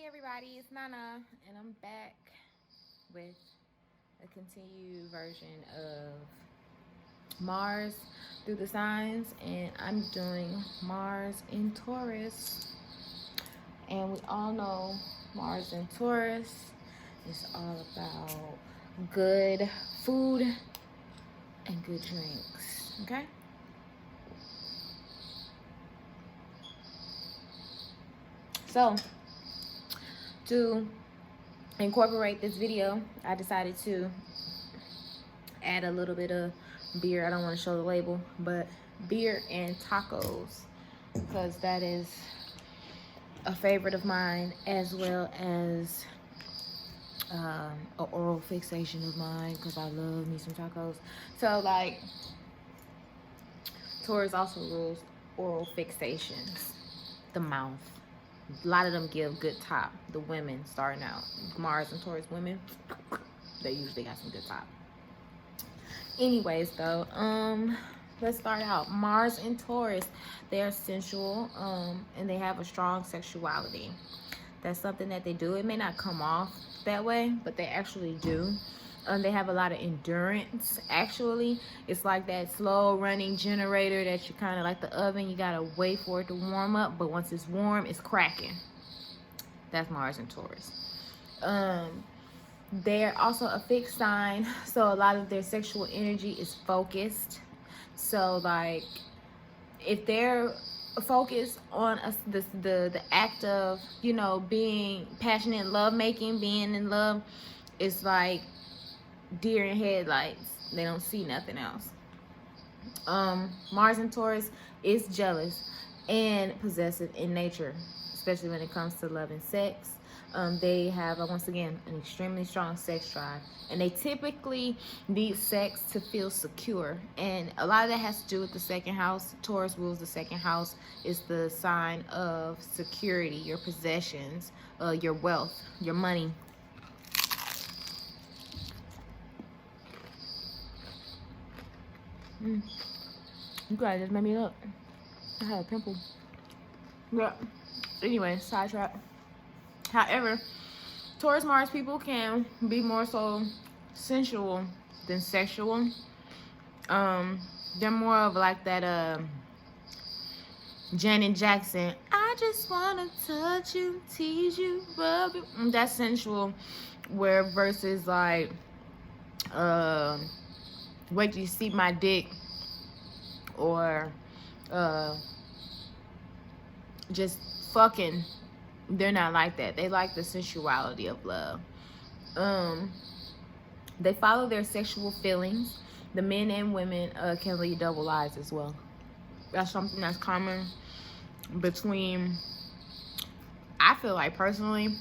Everybody, it's Nana, and I'm back with a continued version of Mars through the signs, and I'm doing Mars in Taurus. And we all know Mars in Taurus is all about good food and good drinks, okay? So, to incorporate this video, I decided to add a little bit of beer. I don't want to show the label, but beer and tacos, because that is a favorite of mine, as well as an oral fixation of mine, because I love me some tacos. So like, Taurus also rules oral fixations, the mouth. A lot of them give good top. The women starting out, Mars and Taurus women, they usually got some good top. Anyways, though, let's start out. Mars and Taurus, they're sensual, and they have a strong sexuality. That's something that they do. It may not come off that way, but they actually do. They have a lot of endurance. Actually, it's like that slow running generator that you kind of like the oven. You gotta wait for it to warm up, but once it's warm, it's cracking. That's Mars and Taurus. They're also a fixed sign, so a lot of their sexual energy is focused. So like, if they're focused on the act of, you know, being passionate in love making, being in love, it's like deer in headlights. They don't see nothing else. Mars and Taurus is jealous and possessive in nature, especially when it comes to love and sex. They have, once again, an extremely strong sex drive, and they typically need sex to feel secure. And a lot of that has to do with the second house. Taurus rules the second house. It's the sign of security, your possessions, your wealth, your money. You guys just made me look. I had a pimple. Yeah. Anyway, sidetrack. However, Taurus Mars people can be more so sensual than sexual. They're more of like that Janet Jackson, I just wanna touch you, tease you, rub you. That's sensual. Where versus like wait till you see my dick, or just fucking. They're not like that. They like the sensuality of love. They follow their sexual feelings. The men and women can lead double lives as well. That's something that's common between, I feel like personally,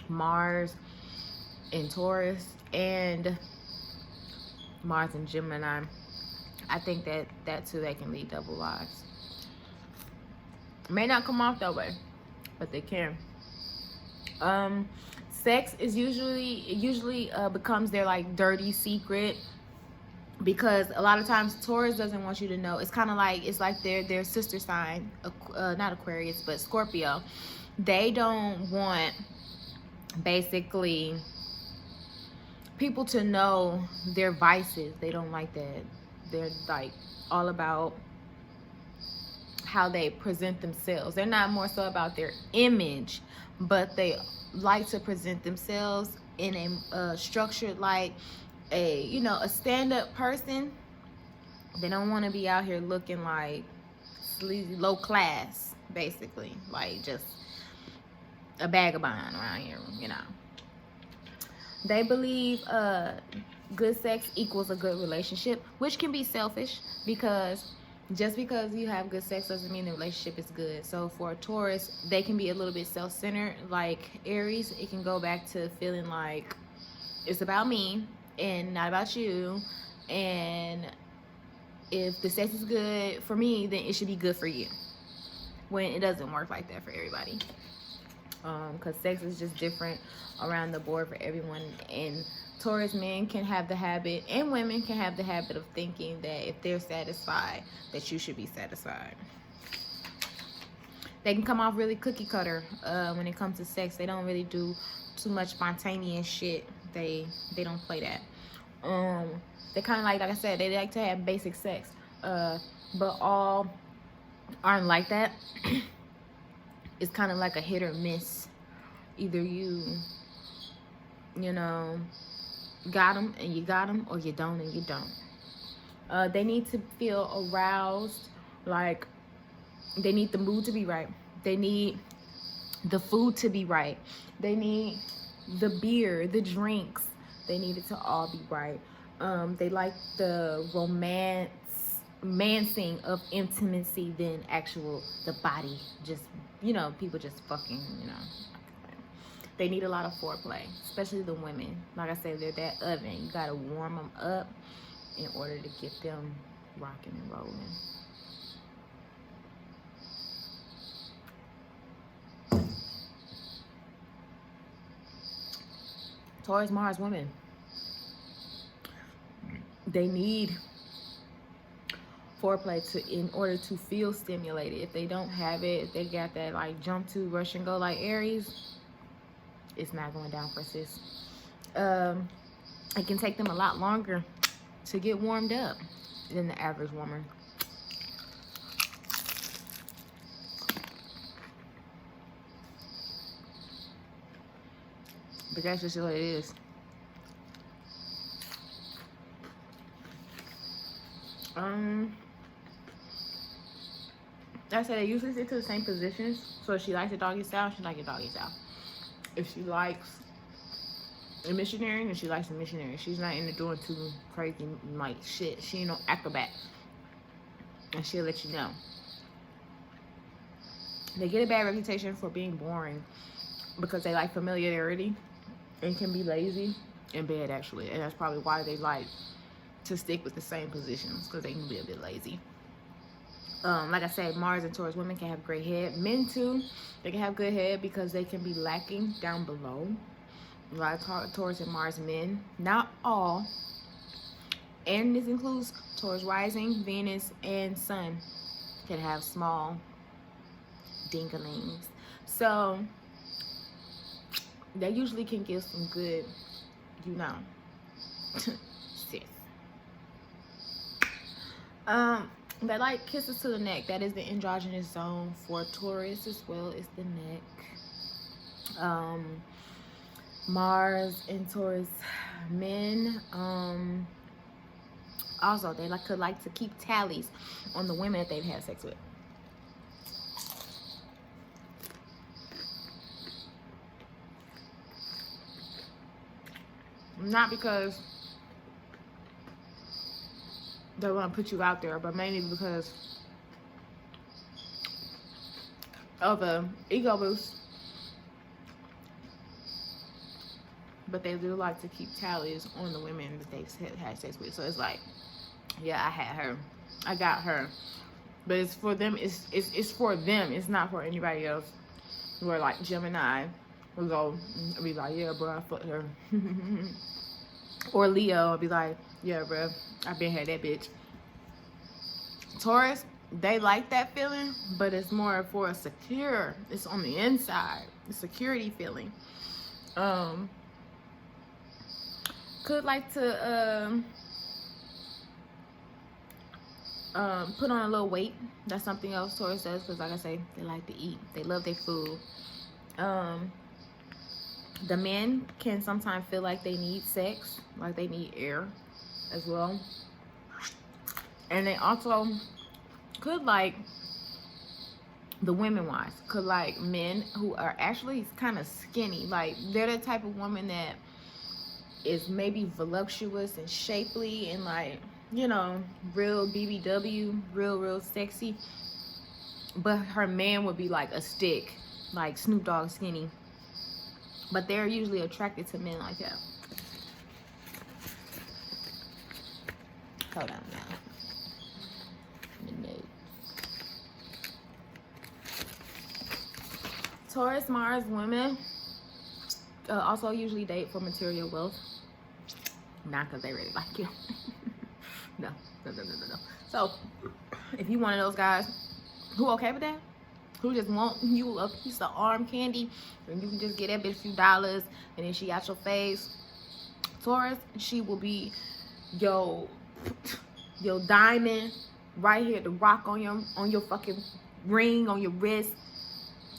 Mars and Taurus and Mars and Gemini. I think that too, they can lead double lives. May not come off that way, but they can. Sex is usually becomes their like dirty secret, because a lot of times Taurus doesn't want you to know. It's kind of like, it's like their sister sign, not Aquarius but Scorpio. They don't want basically people to know their vices. They don't like that. They're like all about how they present themselves. They're not more so about their image, but they like to present themselves in a structured, like a stand-up person. They don't want to be out here looking like sleazy, low class, basically, like just a vagabond around here, you know. They believe good sex equals a good relationship, which can be selfish, because just because you have good sex doesn't mean the relationship is good. So for a Taurus, they can be a little bit self-centered. Like Aries, it can go back to feeling like it's about me and not about you. And if the sex is good for me, then it should be good for you. When it doesn't work like that for everybody. Because sex is just different around the board for everyone. And Taurus men can have the habit, and women can have the habit of thinking that if they're satisfied, that you should be satisfied. They can come off really cookie cutter when it comes to sex. They don't really do too much spontaneous shit. They don't play that. They kind of like I said, they like to have basic sex. But all aren't like that. It's kind of like a hit or miss. Either you know, got them and you got them, or you don't and you don't. They need to feel aroused. Like, they need the mood to be right. They need the food to be right. They need the beer, the drinks. They need it to all be right. They like the romancing of intimacy than the body. Just, people just fucking, They need a lot of foreplay, especially the women. Like I said, they're that oven. You gotta warm them up in order to get them rocking and rolling. Taurus, Mars women, they need foreplay in order to feel stimulated. If they don't have it, if they got that like jump to rush and go like Aries, it's not going down for sis. It can take them a lot longer to get warmed up than the average woman. But that's just what it is. Like I said, they usually sit to the same positions. So if she likes a doggy style, she likes a doggy style. If she likes a missionary, then she likes a missionary. She's not into doing too crazy like shit. She ain't no acrobat. And she'll let you know. They get a bad reputation for being boring because they like familiarity and can be lazy in bed, actually. And that's probably why they like to stick with the same positions, because they can be a bit lazy. Like I said, Mars and Taurus women can have great head. Men too, they can have good head because they can be lacking down below. A lot of Taurus and Mars men, not all, and this includes Taurus rising, Venus, and Sun, can have small dinglings. So they usually can give some good, sis. They like kisses to the neck. That is the androgynous zone for Taurus as well as the neck. Mars and Taurus men, also they like to keep tallies on the women that they've had sex with. Not because they want to put you out there, but mainly because of a ego boost. But they do like to keep tallies on the women that they've had sex with. So it's like, yeah, I had her, I got her, but it's for them. It's for them. It's not for anybody else. Where like Gemini will go and be like, yeah, bro, I fucked her. Or Leo will be like, yeah, bro, I been had that bitch. Taurus, they like that feeling, but it's more for a secure. It's on the inside, the security feeling. Could like to put on a little weight. That's something else Taurus does, because like I say, they like to eat. They love their food. The men can sometimes feel like they need sex, like they need air as well. And they also could like, the women wise, could like men who are actually kind of skinny. Like they're the type of woman that is maybe voluptuous and shapely and like, real BBW, real sexy. But her man would be like a stick, like Snoop Dogg skinny. But they're usually attracted to men like that. Hold on now. Taurus, Mars women also usually date for material wealth. Not because they really like you. No. So, if you one of those guys who okay with that, who just want you a piece of arm candy, and you can just get that bitch a few dollars, and then she out your face. Taurus, she will be your diamond right here, the rock on your fucking ring on your wrist.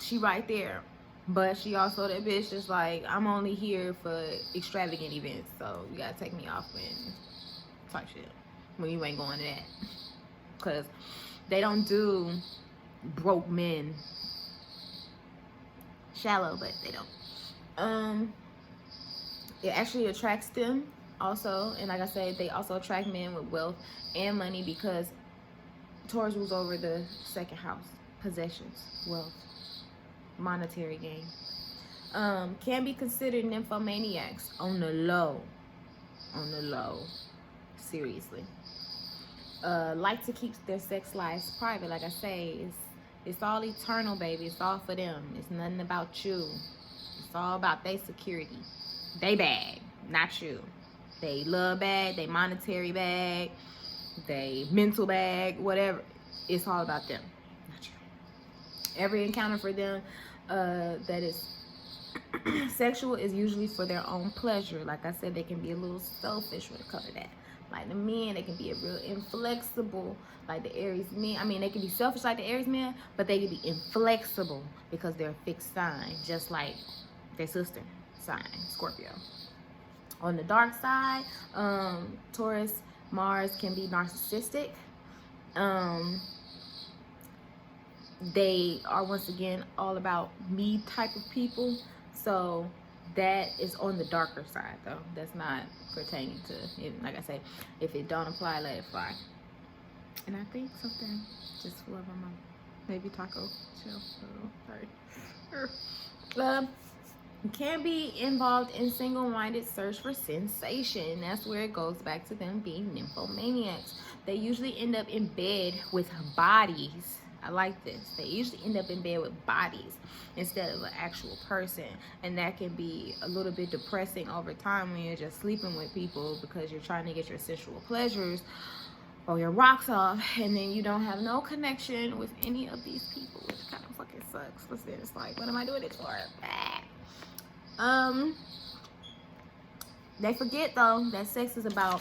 She right there. But she also that bitch just like, I'm only here for extravagant events, so you gotta take me off and type shit when you ain't going to that. Cause they don't do broke men. Shallow, but they don't. It actually attracts them also, and like I said, they also attract men with wealth and money because Taurus rules over the second house, possessions, wealth, monetary gain. Can be considered nymphomaniacs on the low, seriously. Like to keep their sex lives private. Like I say, it's all eternal, baby. It's all for them. It's nothing about you. It's all about their security. They bag, not you. They love bag, they monetary bag, they mental bag, whatever. It's all about them, not you. Every encounter for them that is sexual is usually for their own pleasure. Like I said, they can be a little selfish when it comes to that. Like the men, they can be a real inflexible, like the Aries men. I mean, they can be selfish like the Aries men, but they can be inflexible because they're a fixed sign, just like their sister sign, Scorpio. On the dark side, Taurus, Mars can be narcissistic. They are, once again, all about me type of people. So that is on the darker side, though. That's not pertaining to, like I say, if it don't apply, let it fly. And I think something just flew over my, maybe taco chill. Sorry. Can be involved in single-minded search for sensation. That's where it goes back to them being nymphomaniacs. They usually end up in bed with bodies. I like this. They usually end up in bed with bodies instead of an actual person. And that can be a little bit depressing over time when you're just sleeping with people because you're trying to get your sensual pleasures or your rocks off, and then you don't have no connection with any of these people, which kind of fucking sucks. Because then it's like, what am I doing it for? They forget though that sex is about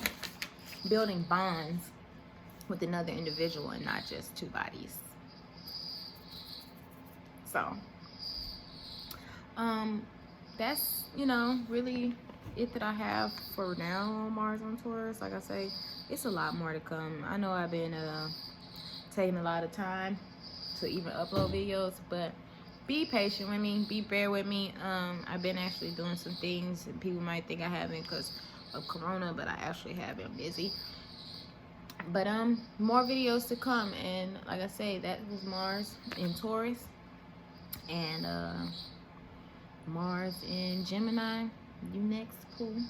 building bonds with another individual and not just two bodies. So that's, you know, really it that I have for now on Mars on Taurus. Like I say, it's a lot more to come. I know I've been taking a lot of time to even upload videos, but be patient with me, bear with me. I've been actually doing some things, and people might think I haven't because of Corona, but I actually have been busy. But more videos to come, and like I say, that was Mars in Taurus, and Mars in Gemini. You next, Pooh.